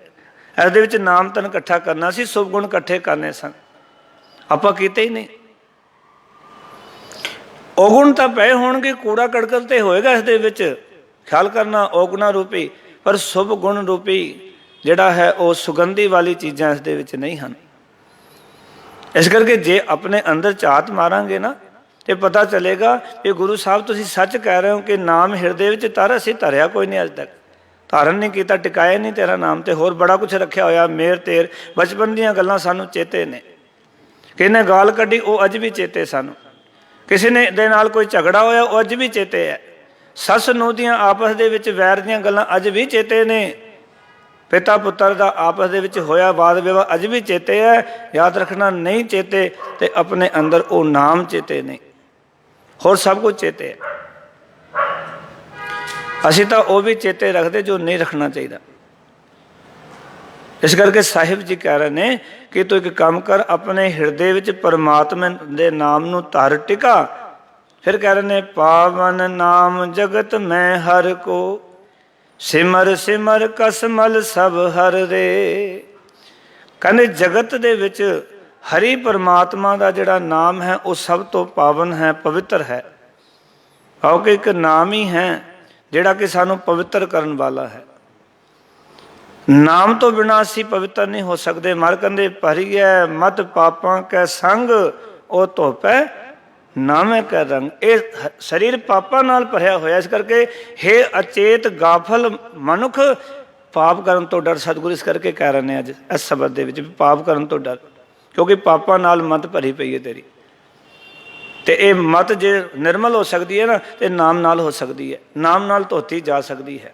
इस दे विच नाम तन इकट्ठा करना सी, शुभ गुण इकट्ठे करने सन, आपां कीते ही नहीं। औगुण तो पए होणगे, कूड़ा कड़कल तो होएगा इस दे विच, ख्याल करना औगुणा रूपी, पर शुभ गुण रूपी जिहड़ा है वो सुगंधी वाली चीज़ां इस दे विच नहीं हैं। इस करके जे अपने अंदर झात मारांगे ना तो पता चलेगा कि गुरु साहब तुसीं सच कह रहे हो कि नाम हिरदे विच तर असीं धरिया कोई नहीं, अज तक धारण नहीं किया, टिकाया नहीं तेरा नाम, तो होर बड़ा कुछ रखिया होया, मेर तेर बचपन दीयां गल्लां सानूं चेते ने, किने गाल कड्ढी वो अज भी चेते सानूं, किसी ने दे नाल कोई झगड़ा होया वो अज भी चेते है, सस नूह दीयां आपस दे विच वैर दीयां गल्लां अज भी चेते ने, पिता पुत्र का आपस दे विच होया वाद विवाद अज भी चेते है। याद रखना नहीं चेते तो अपने अंदर वो नाम चेते नहीं, होर सब कुछ चेते है। असीं तां वो भी चेते रखते जो नहीं रखना चाहिए। इस करके साहिब जी कह रहे हैं कि तू एक काम कर, अपने हिरदे विच परमात्मा दे नाम नू धर टिका। फिर कह रहे हैं पावन नाम जगत में हर को, सिमर सिमर कसमल सब हर रे। कहने जगत दे विच हरि परमात्मा का जिहड़ा नाम है वो सब तो पावन है, पवित्र है। क्योंकि एक नाम ही है जिहड़ा कि सानू पवित्र करने वाला है। नाम तो बिना असी पवित्र नहीं हो सकते। मर कहते भरीए मत पापां कै संग ओ धोपै नामे कै रंग। ये शरीर पापां नाल भरिया होया, इस करके हे अचेत गाफल मनुख पाप करन तो डर। सतगुरु इस करके कह रहे हैं अज इस शब्द दे विच पाप करन तो डर, क्योंकि पापां नाल मत भरी पई है तेरी। तो ये मत जे निर्मल हो सकती है ना, तो नाम नाल हो सकती है, नाम नाल धोती जा सकती है।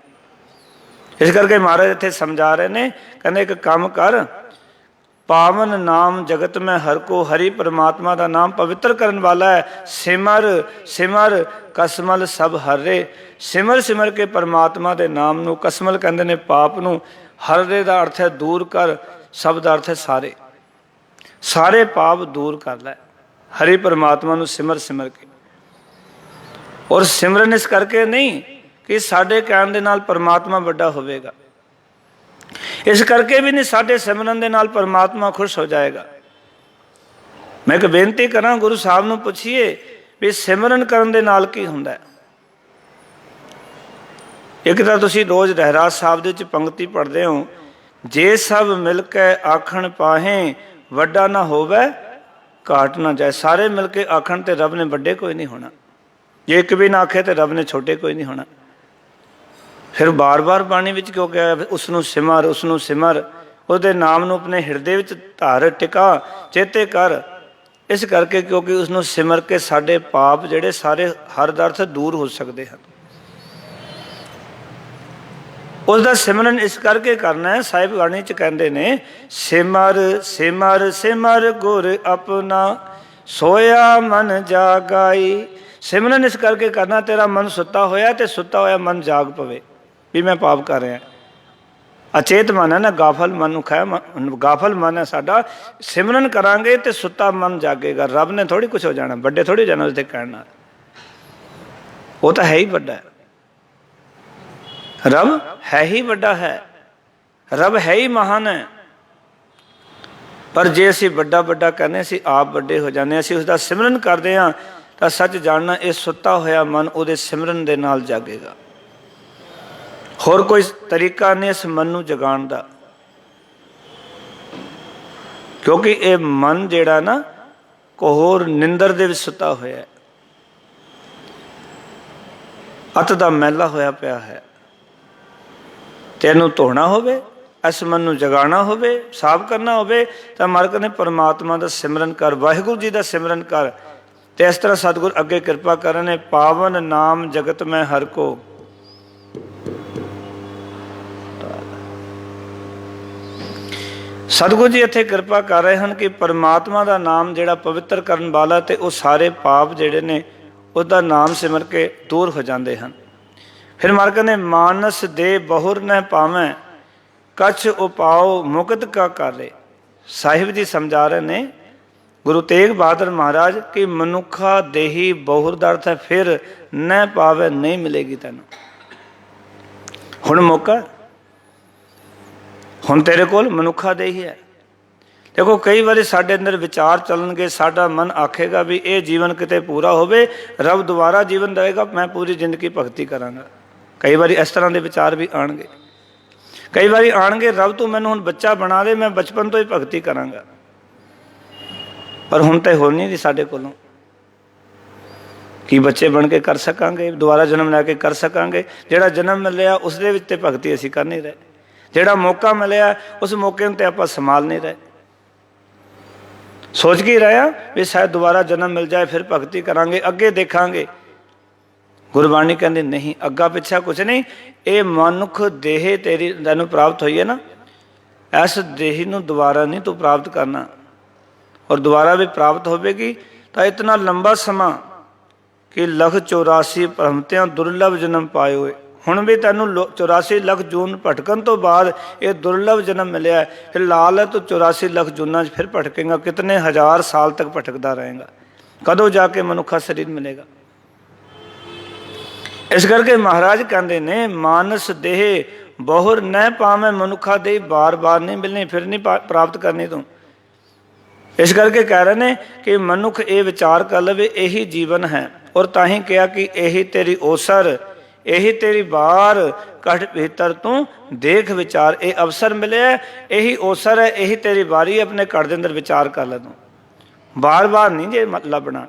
इस करके महाराज इत्थे समझा रहे ने, कहते एक काम कर, पावन नाम जगत में हर को। हरि परमात्मा का नाम पवित्र करने वाला है। सिमर सिमर कसमल सब हरे। सिमर सिमर के परमात्मा के नाम नू, कसमल कहते ने पाप नू, हरे का अर्थ है दूर कर, सब का अर्थ है सारे, सारे पाप दूर कर लै। हरि परमात्मा नू सिमर सिमर के। और सिमरन इस करके नहीं कि साडे कहण दे नाल परमात्मा वड्डा होवेगा, इस करके भी नहीं साडे सिमरन दे नाल परमात्मा खुश हो जाएगा। मैं एक बेनती करा, गुरु साहब नू पुछिए भी सिमरन करन दे नाल की हुंदा है। एक तां तुसीं रोज़ रहरास साहब दे विच पंक्ति पढ़दे हो, जे सब मिल के आखण पाहें वड्डा ना होवे घाट ना जाए। सारे मिल के आखण ते रब ने वड्डे कोई नहीं होना, जे एक भी ना आखे तो रब ने छोटे कोई नहीं होना। फिर बार बार बाणी विच क्यों कहा उसनू सिमर, उसनू सिमर, उसदे नाम नू अपने हिरदे विच धार टिका, चेते कर। इस करके क्योंकि उसनू सिमर के साडे पाप जिहड़े सारे हर दर्थ दूर हो सकते हैं। उसका सिमरन इस करके करना है। साहिब बाणी च कहते ने, सिमर सिमर सिमर गुर अपना सोया मन जागाई। सिमरन इस करके करना, तेरा मन सुता होया तो सुता होया मन जाग पवे भी मैं पाप कर रहा। अचेत मन है ना, गाफल मनुख है, गाफल मन है साडा। सिमरन करांगे तो सुता मन जागेगा। रब ने थोड़ी कुछ हो जाना, बड़े थोड़ी हो जाना उसके कहना, वो तो है ही बड़ा है। रब है ही बड़ा है, रब है ही महान है। पर जे असी बड़ा बड़ा कहने, असी आप बड़े हो जाने। असी उसका सिमरन करते हैं तो सच जानना ये सुता होया मन उहदे सिमरन दे नाल जागेगा। होर कोई तरीका नहीं इस मन नू जगाण दा, क्योंकि ये मन जिहड़ा ना घोर निंदर दे विच सुता होया है, अत दा मैला होया पिया है। तेनू धोना होवे, इस मन नू जगाना होवे, साफ करना होवे, तो मालक ने परमात्मा दा सिमरन कर, वाहिगुरू जी दा सिमरन कर। तो इस तरह सतगुर अगे कृपा करने, पावन नाम जगत में हर को। सतगुर जी इत्थे कृपा कर रहे हैं कि परमात्मा का नाम जिहड़ा पवित्र करने वाला, तो वह सारे पाप जिहड़े ने उसका नाम सिमर के दूर हो जाते हैं। फिर मालक ने, मानस दे बहुर न पावें कछ उपाओ मुकत का काले। साहिब जी समझा रहे ने गुरु तेग बहादुर महाराज कि मनुखा देही बहुर दा अर्थ है फिर न पावे, नहीं मिलेगी तेन। हुण मौका, हुण तेरे कोल मनुखा देही है। देखो कई बार साडे अंदर विचार चलणगे, साडा मन आखेगा भी ये जीवन किते पूरा होवे, रब दोबारा जीवन देगा, मैं पूरी जिंदगी भगती करांगा। कई बार इस तरह के विचार भी आएंगे, कई बार आएंगे रब तू मैनूं हुण बच्चा बना दे, मैं बचपन तो ही भगती करांगा। पर हुण तो हो नहीं रही साडे कोलों कि बच्चे बन के कर सकांगे, दोबारा जन्म लैके कर सकांगे। जिहड़ा जन्म मिलिया उस दे विच ते भगती असीं कर नहीं रहे, जिहड़ा मौका मिलिया उस मौके नूं ते आपां संभाल नहीं रहे। सोच के रहे भी शायद दोबारा जन्म मिल जाए फिर भगती करांगे, अगे देखांगे। गुरबाणी कहती नहीं, अग्गा पिछा कुछ नहीं, ये मनुख देह तेरी तैनूं प्राप्त हुई है ना, इस देह नूं दोबारा नहीं तू प्राप्त करना। और दोबारा भी प्राप्त होगी तो इतना लंबा समा कि 1,84 भ्रमतियां दुर्लभ जन्म पाए हुए। हुण भी तैनूं 84 ਲੱਖ जून भटकन तो बाद ये दुर्लभ जन्म मिले, फिर लाल है तो 84 ਲੱਖ जूना फिर भटकेगा, कितने हजार साल तक भटकता रहेगा, कदों जाके मनुखा शरीर मिलेगा। इस करके महाराज कहते ने, मानस देह बहुर न पावे मनुखा देह, बार बार नहीं मिलनी, फिर नहीं प्राप्त करनी तू। इस करके कह रहे ने कि मनुख ये विचार कर लवे यही जीवन है। और ताही कहा कि यही तेरी ओसर, यही तेरी बार, कठ भीतर तू देख विचार। ये अवसर मिले, यही ओसर है, यही तेरी बारी है, अपने घर के अंदर विचार कर ले तू। बार बार नहीं जे लभना,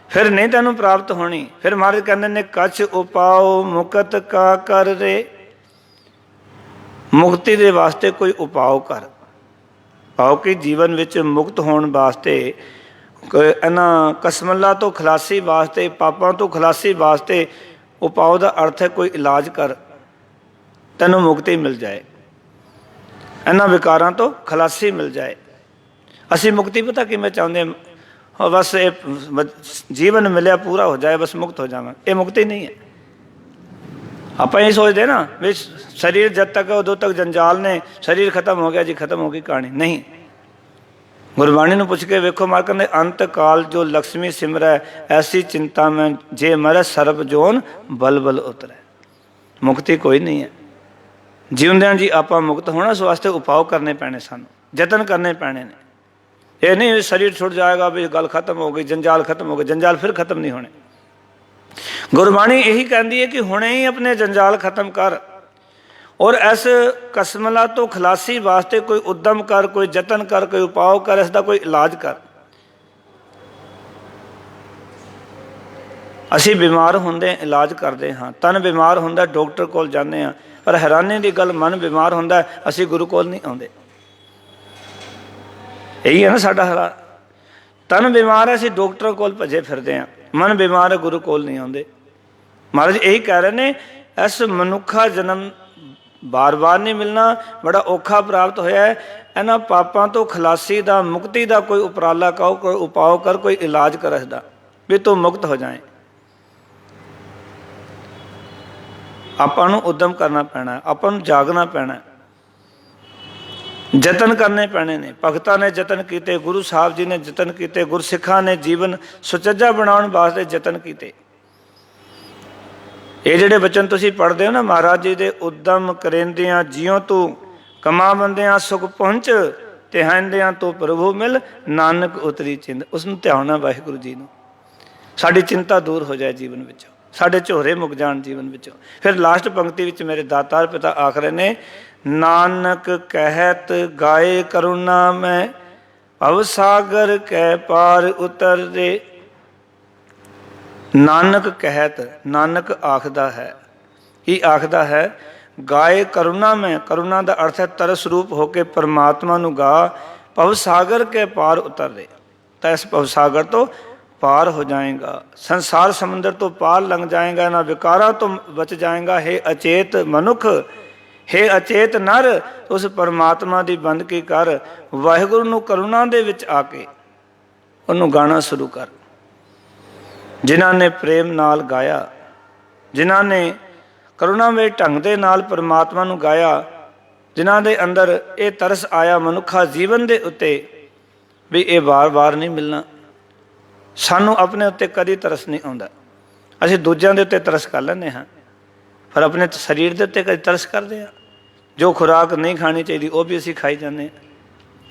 फिर नहीं तेन प्राप्त होनी। फिर महाराज कहते ने कछ उपाओ मुकत का कर रे, मुक्ति के वास्ते कोई उपाओ कर। भाव कि जीवन विच मुक्त होने वास्ते, इन्हां कसमला तो खलासी वास्ते, पापां तो खलासी वास्ते उपाओ का अर्थ है कोई इलाज कर, तैनूं मुक्ति मिल जाए, इन्हां विकारां तो खलासी मिल जाए। असी मुक्ति पता किवें चाहुंदे हां, बस ये जीवन मिलिया पूरा हो जाए, बस मुक्त हो जावां। ये मुक्ति नहीं है। आप ये सोचते ना भी शरीर जब तक है उदों तक जंजाल ने, शरीर खत्म हो गया जी खत्म हो गई कहानी। नहीं, गुरबाणी ने पूछ के वेखो, मार कहते अंत काल जो लक्ष्मी सिमरै, ऐसी चिंता में जे मरै सर्प जोन बल बल उतरै। मुक्ति कोई नहीं है। जीवंदियां जी आप मुक्त होना, इस वास्ते उपाव करने पैने, सानू जतन करने पैने ने। ये नहीं शरीर छुट जाएगा भी गल खत्म हो गई, जंजाल खत्म हो गए, जंजाल फिर खत्म नहीं होने। गुरबाणी यही कहती है कि हुणे ही अपने जंजाल खत्म कर, और इस कसमला तो खलासी वास्ते कोई उद्यम कर, कोई जतन कर, कोई उपाव कर, इसका कोई इलाज कर। असी बीमार होंदे इलाज करते हाँ, तन बीमार होंदा डॉक्टर कोल जाने हाँ, पर हैरानी की गल मन बीमार होंदा असी गुरु कोल नहीं आउंदे। यही है ना साडा हाल। तन बीमार है असी डॉक्टर कोल भजे फिरदे हाँ, मन बीमार है गुरु कोल नहीं आउंदे। महाराज यही कह रहे ने इस मनुखा जन्म बार बार नहीं मिलना, बड़ा औखा प्राप्त होया है। इन्हां पापां तो खलासी दा, मुक्ति दा कोई उपराला कहो, कोई उपाव कर, कोई इलाज कर इसदा भी तू मुक्त हो जाए। आपां नूं उद्यम करना पैना, आपां नूं जागना पैना, जतन करने पैने ने। भगतां ने जतन किए, गुरु साहब जी ने जतन किए, गुरसिखां ने जीवन सुचज्जा बनाउण वास्ते जतन किए। ये जिहड़े बचन तुसीं पढ़दे हो ना, महाराज जी दे उद्यम करेंदियां जियों तू कमावंदियां सुख पहुंच, तिहांदियां तो प्रभु मिल, नानक उतरी चिंत। उसनूं ध्याना वाहिगुरू जी नूं, साडी चिंता दूर हो जाए जीवन विचों, साडे झोरे मुक जाण जीवन विचों। फिर लास्ट पंक्ति विच मेरे दातार पिता आख रहे ने, नानक कहत गाए करुणा में, भव सागर कै पार उतर दे। नानक कहत, नानक आखदा है, ही आखदा है, गाए करुणा में, करुणा का अर्थ है तरस रूप होके परमात्मा नूं गा, भव सागर के पार उतर दे। तो इस भव सागर तो पार हो जाएगा, संसार समुद्र तो पार लंघ जाएगा, ना विकारा तो बच जाएगा। हे अचेत मनुख, हे अचेत नर, उस परमात्मा की बंदगी कर, वाहिगुरू नूं करुणा दे विच आके उन्होंने गाना शुरू कर। जिन्हां ने प्रेम नाल गाया, जिन्हां ने करुणा में ढंग दे नाल परमात्मा नूं गाया, जिन्हां दे अंदर ये तरस आया मनुखा जीवन दे उत्ते भी ये बार बार नहीं मिलना। सानू अपने उत्ते कदी तरस नहीं आउंदा। असीं दूजिआं दे उत्ते तरस कर लैंदे हाँ, पर अपने शरीर दे उत्ते कदी तरस करदे हैं। जो खुराक नहीं खानी चाहिए वह भी असीं खाई जाते हैं।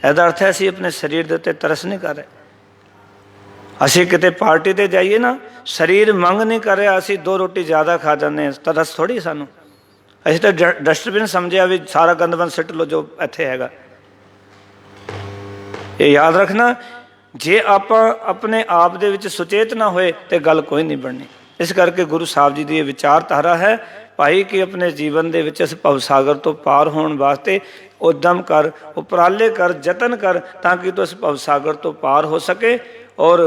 ਇਹਦਾ अर्थ है असीं अपने शरीर के उत्ते तरस नहीं कर रहे। असीं किते पार्टी ते जाइए ना, शरीर मंग नहीं कर रहा, असीं 2 रोटी ज़्यादा खा जाते हैं, तरस थोड़ी सानू। असीं तो डस्टबिन समझिया भी सारा गंदमंद सिट लो जो इत्थे हैगा। ये याद रखना, जे आप अपने आप दे विच सुचेत ना होए तो गल कोई नहीं बननी। इस करके गुरु साहब जी की ये विचारधारा है भाई कि अपने जीवन के विच इस भवसागर तो पार होने वास्ते उद्यम कर, उपराले कर, जतन कर, ताकि तो इस भवसागर तो पार हो सके और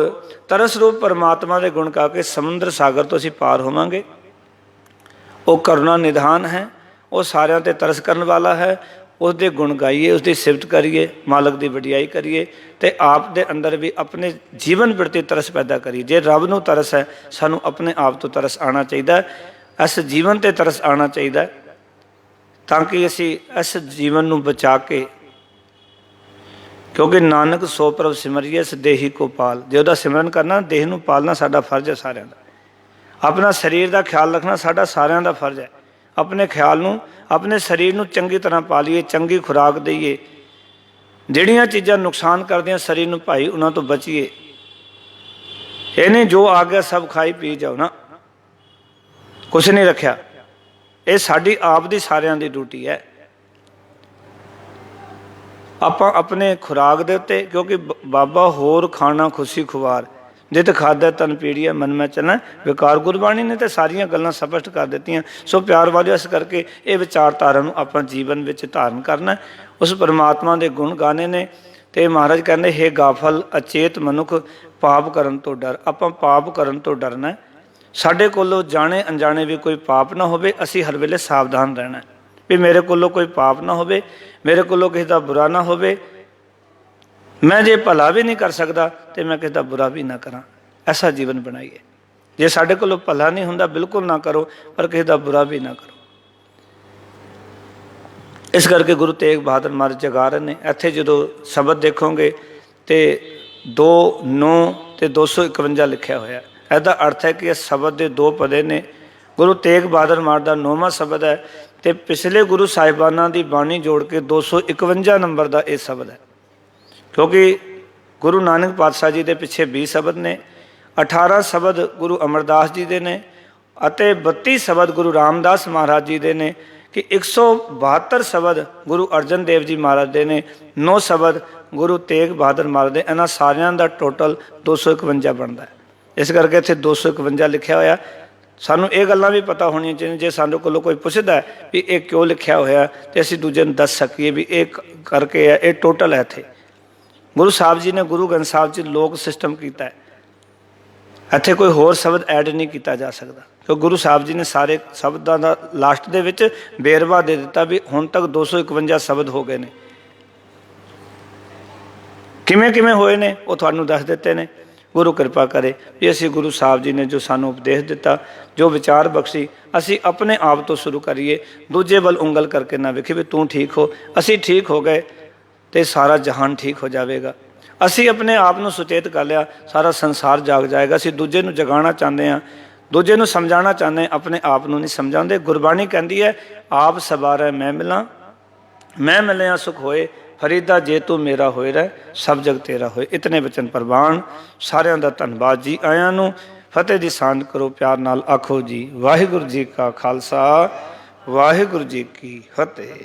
तरस रूप परमात्मा के गुण गा के समुद्र सागर तो असीं पार होवांगे। वो करुणा निधान है, वो सारिਆਂ ते तरस करने वाला है। उसके गुण गाइए, उसकी सिफत करिए, मालक की वडियाई करिए, तो आप दे अंदर भी अपने जीवन प्रति तरस पैदा करिए। जे रब नूं तरस है, सानू अपने आप तो तरस आना चाहिए, इस जीवन ते तरस आना चाहिए, ताकि असी इस जीवन नूं बचा के, क्योंकि नानक सो प्रभ सिमरिए इस देही को पाल। जे उहदा सिमरन करना, देह नूं पालना साडा फर्ज है सारिਆਂ ਦਾ। अपना शरीर का ख्याल रखना साडा सारिਆਂ ਦਾ फर्ज है। अपने ख्याल नूं, अपने शरीर नूं चंगी तरह पालीए, चंगी खुराक दईए, ਜਿਹੜੀਆਂ ਚੀਜ਼ਾਂ ਨੁਕਸਾਨ ਕਰਦੀਆਂ ਸਰੀਰ ਨੂੰ ਭਾਈ ਉਹਨਾਂ ਤੋਂ ਬਚੀਏ। ਇਹ ਨਹੀਂ ਜੋ ਆ ਗਿਆ ਸਭ ਖਾਈ ਪੀ ਜਾਓ ਨਾ, ਕੁਛ ਨਹੀਂ ਰੱਖਿਆ। ਇਹ ਸਾਡੀ ਆਪ ਦੀ ਸਾਰਿਆਂ ਦੀ ਡਿਊਟੀ ਹੈ। ਆਪਾਂ ਆਪਣੇ ਖੁਰਾਕ ਦੇ ਉੱਤੇ, ਕਿਉਂਕਿ ਬਾਬਾ ਹੋਰ ਖਾਣਾ ਖੁਸ਼ੀ ਖੁਆਰ, ਜਿਤ ਖਾਦਾ ਤਨ ਪੀੜੀਆ ਮਨ ਮੈਂ ਚੱਲਣਾ ਵਿਕਾਰ। ਗੁਰਬਾਣੀ ਨੇ ਤਾਂ ਸਾਰੀਆਂ ਗੱਲਾਂ ਸਪਸ਼ਟ ਕਰ ਦਿੱਤੀਆਂ। ਸੋ ਪਿਆਰ ਵਾਲਿਓ, ਇਸ ਕਰਕੇ ਇਹ ਵਿਚਾਰਧਾਰਾ ਨੂੰ ਆਪਾਂ ਜੀਵਨ ਵਿੱਚ ਧਾਰਨ ਕਰਨਾ, ਉਸ ਪਰਮਾਤਮਾ ਦੇ ਗੁਣ ਗਾਣੇ ਨੇ। ਤੇ ਮਹਾਰਾਜ ਕਹਿੰਦੇ, ਹੇ ਗਾਫਲ ਅਚੇਤ ਮਨੁੱਖ ਪਾਪ ਕਰਨ ਤੋਂ ਡਰ। ਆਪਾਂ ਪਾਪ ਕਰਨ ਤੋਂ ਡਰਨਾ। ਸਾਡੇ ਕੋਲੋਂ ਜਾਣੇ ਅਣਜਾਣੇ ਵੀ ਕੋਈ ਪਾਪ ਨਾ ਹੋਵੇ। ਅਸੀਂ ਹਰ ਵੇਲੇ ਸਾਵਧਾਨ ਰਹਿਣਾ ਵੀ ਮੇਰੇ ਕੋਲੋਂ ਕੋਈ ਪਾਪ ਨਾ ਹੋਵੇ, ਮੇਰੇ ਕੋਲੋਂ ਕਿਸੇ ਦਾ ਬੁਰਾ ਨਾ ਹੋਵੇ। ਮੈਂ ਜੇ ਭਲਾ ਵੀ ਨਹੀਂ ਕਰ ਸਕਦਾ ਤੇ ਮੈਂ ਕਿਸੇ ਦਾ ਬੁਰਾ ਵੀ ਨਾ ਕਰਾਂ। ਐਸਾ ਜੀਵਨ ਬਣਾਈਏ। ਜੇ ਸਾਡੇ ਕੋਲੋਂ ਭਲਾ ਨਹੀਂ ਹੁੰਦਾ, ਬਿਲਕੁਲ ਨਾ ਕਰੋ, ਪਰ ਕਿਸੇ ਦਾ ਬੁਰਾ ਵੀ ਨਾ ਕਰੋ। ਇਸ ਕਰਕੇ ਗੁਰੂ ਤੇਗ ਬਹਾਦਰ ਮਹਾਰਾਜ ਜਗਾ ਰਹੇ ਨੇ। ਇੱਥੇ ਜਦੋਂ ਸ਼ਬਦ ਦੇਖੋਗੇ ਤੇ 2:9 ਤੇ 251 ਲਿਖਿਆ ਹੋਇਆ। ਇਹਦਾ ਅਰਥ ਹੈ ਕਿ ਇਹ ਸ਼ਬਦ ਦੇ 2 ਪਦੇ ਨੇ। ਗੁਰੂ ਤੇਗ ਬਹਾਦਰ ਮਹਾਰਾਜ ਦਾ 9ਵਾਂ ਸ਼ਬਦ ਹੈ ਤੇ ਪਿਛਲੇ ਗੁਰੂ ਸਾਹਿਬਾਨਾਂ ਦੀ ਬਾਣੀ ਜੋੜ ਕੇ 251 ਨੰਬਰ ਦਾ ਇਹ ਸ਼ਬਦ ਹੈ। ਕਿਉਂਕਿ ਗੁਰੂ ਨਾਨਕ ਪਾਤਸ਼ਾਹ ਜੀ ਦੇ ਪਿੱਛੇ 20 ਸ਼ਬਦ ਨੇ, 18 ਸ਼ਬਦ ਗੁਰੂ ਅਮਰਦਾਸ ਜੀ ਦੇ ਨੇ ਅਤੇ 32 ਸ਼ਬਦ ਗੁਰੂ ਰਾਮਦਾਸ ਮਹਾਰਾਜ ਜੀ ਦੇ ਨੇ, ਕਿ 172 ਸ਼ਬਦ ਗੁਰੂ ਅਰਜਨ ਦੇਵ ਜੀ ਮਹਾਰਾਜ ਦੇ ਨੇ, 9 ਸ਼ਬਦ ਗੁਰੂ ਤੇਗ ਬਹਾਦਰ ਮਹਾਰਾਜ ਦੇ। ਇਹਨਾਂ ਸਾਰਿਆਂ ਦਾ ਟੋਟਲ 251 ਬਣਦਾ ਹੈ। ਇਸ ਕਰਕੇ ਇੱਥੇ 251 ਲਿਖਿਆ ਹੋਇਆ। ਸਾਨੂੰ ਇਹ ਗੱਲਾਂ ਵੀ ਪਤਾ ਹੋਣੀਆਂ ਚਾਹੀਦੀਆਂ। ਜੇ ਸਾਡੇ ਕੋਲੋਂ ਕੋਈ ਪੁੱਛਦਾ ਹੈ ਵੀ ਇਹ ਕਿਉਂ ਲਿਖਿਆ ਹੋਇਆ, ਤੇ ਅਸੀਂ ਦੂਜੇ ਨੂੰ ਦੱਸ ਸਕੀਏ ਵੀ ਇਹ ਕਰਕੇ ਹੈ, ਇਹ ਟੋਟਲ ਹੈ। ਇੱਥੇ ਗੁਰੂ ਸਾਹਿਬ ਜੀ ਨੇ ਗੁਰੂ ਗ੍ਰੰਥ ਸਾਹਿਬ 'ਚ ਲੋਕ ਸਿਸਟਮ ਕੀਤਾ ਹੈ। ਇੱਥੇ ਕੋਈ ਹੋਰ ਸ਼ਬਦ ਐਡ ਨਹੀਂ ਕੀਤਾ ਜਾ ਸਕਦਾ, ਕਿਉਂਕਿ ਗੁਰੂ ਸਾਹਿਬ ਜੀ ਨੇ ਸਾਰੇ ਸ਼ਬਦਾਂ ਦਾ ਲਾਸਟ ਦੇ ਵਿੱਚ ਵੇਰਵਾ ਦੇ ਦਿੱਤਾ ਵੀ ਹੁਣ ਤੱਕ 251 ਸ਼ਬਦ ਹੋ ਗਏ ਨੇ। ਕਿਵੇਂ ਕਿਵੇਂ ਹੋਏ ਨੇ ਉਹ ਤੁਹਾਨੂੰ ਦੱਸ ਦਿੱਤੇ ਨੇ। ਗੁਰੂ ਕਿਰਪਾ ਕਰੇ ਵੀ ਅਸੀਂ ਗੁਰੂ ਸਾਹਿਬ ਜੀ ਨੇ ਜੋ ਸਾਨੂੰ ਉਪਦੇਸ਼ ਦਿੱਤਾ, ਜੋ ਵਿਚਾਰ ਬਖਸ਼ੀ, ਅਸੀਂ ਆਪਣੇ ਆਪ ਤੋਂ ਸ਼ੁਰੂ ਕਰੀਏ। ਦੂਜੇ ਵੱਲ ਉਂਗਲ ਕਰਕੇ ਨਾ ਵੇਖੀਏ ਵੀ ਤੂੰ ਠੀਕ ਹੋ। ਅਸੀਂ ਠੀਕ ਹੋ ਗਏ ਤੇ ਸਾਰਾ ਜਹਾਨ ਠੀਕ ਹੋ ਜਾਵੇਗਾ। ਅਸੀਂ ਆਪਣੇ ਆਪ ਨੂੰ ਸੁਚੇਤ ਕਰ ਲਿਆ, ਸਾਰਾ ਸੰਸਾਰ ਜਾਗ ਜਾਏਗਾ। ਅਸੀਂ ਦੂਜੇ ਨੂੰ ਜਗਾਉਣਾ ਚਾਹੁੰਦੇ ਹਾਂ, ਦੂਜੇ ਨੂੰ ਸਮਝਾਉਣਾ ਚਾਹੁੰਦੇ ਹਾਂ, ਆਪਣੇ ਆਪ ਨੂੰ ਨਹੀਂ ਸਮਝਾਉਂਦੇ। ਗੁਰਬਾਣੀ ਕਹਿੰਦੀ ਹੈ, ਆਪ ਸਵਾਰੈ ਮੈਂ ਮਿਲਾਂ, ਮੈਂ ਮਿਲਿਆ ਸੁਖ ਹੋਏ, ਫਰੀਦਾ ਜੇ ਤੂੰ ਮੇਰਾ ਹੋਏ ਰਹਿ, ਸਭ ਜਗ ਤੇਰਾ ਹੋਏ। ਇਤਨੇ ਬਚਨ ਪ੍ਰਵਾਨ। ਸਾਰਿਆਂ ਦਾ ਧੰਨਵਾਦ ਜੀ। ਆਇਆਂ ਨੂੰ ਫਤਿਹ ਦੀ ਸਾਂਝ ਕਰੋ, ਪਿਆਰ ਨਾਲ ਆਖੋ ਜੀ ਵਾਹਿਗੁਰੂ ਜੀ ਕਾ ਖਾਲਸਾ, ਵਾਹਿਗੁਰੂ ਜੀ ਕੀ ਫਤਿਹ।